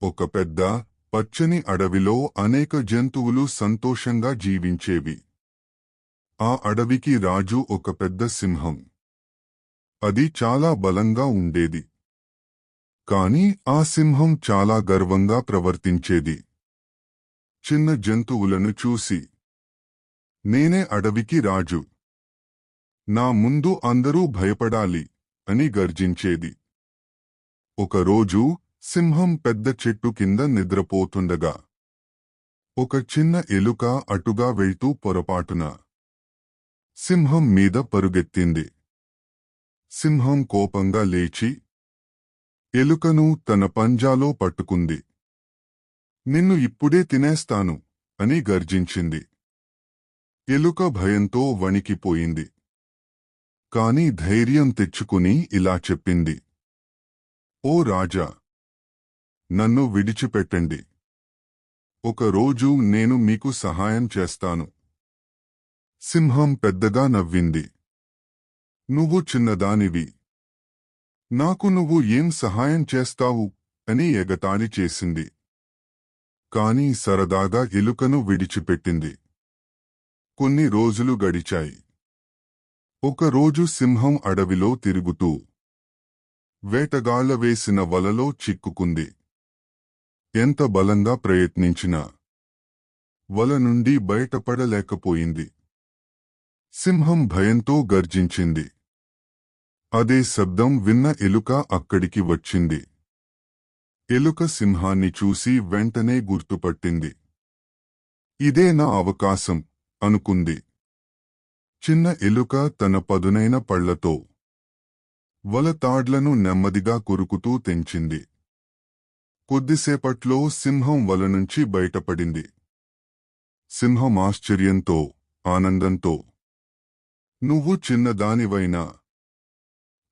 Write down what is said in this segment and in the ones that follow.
ఒక పెద్ద పచ్చని అడవిలో అనేక జంతువులు సంతోషంగా జీవించేవి. ఆ అడవికి రాజు ఒక పెద్ద సింహం. అది చాలా బలంగా ఉండేది. కాని ఆ సింహం చాలా గర్వంగా ప్రవర్తించేది. చిన్న జంతువులను చూసి, నేనే అడవికి రాజు, నా ముందు అందరూ భయపడాలి అని గర్జించేది. ఒకరోజు సింహం పెద్ద చెట్టు కింద నిద్రపోతుండగా ఒక చిన్న ఎలుక అటుగా వెళ్తూ పొరపాటున సింహం మీద పరుగెత్తింది. సింహం కోపంగా లేచి ఎలుకను తన పంజాలో పట్టుకుంది. నిన్ను ఇప్పుడే తినేస్తాను అని గర్జించింది. ఎలుక భయంతో వణికిపోయింది. కాని ధైర్యం తెచ్చుకుని ఇలా చెప్పింది, ఓ రాజా, నన్ను విడిచిపెట్టండి. ఒకరోజు నేను మీకు సహాయం చేస్తాను. సింహం పెద్దగా నవ్వింది. నువ్వు చిన్నదానివి, నాకు నువ్వు ఏం సహాయం చేస్తావు అని ఎగతాళి చేసింది. కాని సరదాగా ఎలుకను విడిచిపెట్టింది. కొన్ని రోజులు గడిచాయి. ఒకరోజు సింహం అడవిలో తిరుగుతూ వేటగాళ్ల వేసిన వలలో చిక్కుకుంది. ఎంత బలంగా ప్రయత్నించినా వల నుండి బయటపడలేకపోయింది. సింహం భయంతో గర్జించింది. అదే శబ్దం విన్న ఎలుక అక్కడికి వచ్చింది. ఎలుక సింహాన్ని చూసి వెంటనే గుర్తుపట్టింది. ఇదే నా అవకాశం అనుకుంది. చిన్న ఎలుక తన పదునైన పళ్లతో వల తాడ్లను నెమ్మదిగా కొరుకుతూ తెంచింది. కొద్దిసేపట్లో సింహం వల నుంచి బయటపడింది. సింహం ఆశ్చర్యంతో, ఆనందంతో, నువ్వు చిన్నదానివైనా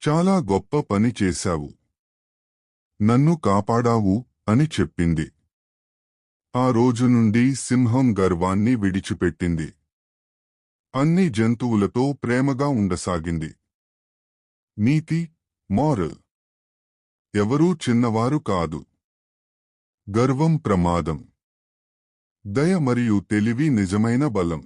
చాలా గొప్ప పని చేశావు, నన్ను కాపాడావు అని చెప్పింది. ఆ రోజు నుండి సింహం గర్వాన్ని విడిచిపెట్టింది. అన్ని జంతువులతో ప్రేమగా ఉండసాగింది. నీతి, మోరల్: ఎవరూ చిన్నవారు కాదు. గర్వం ప్రమాదం. దయ మరియు తెలివి నిజమైన బలం.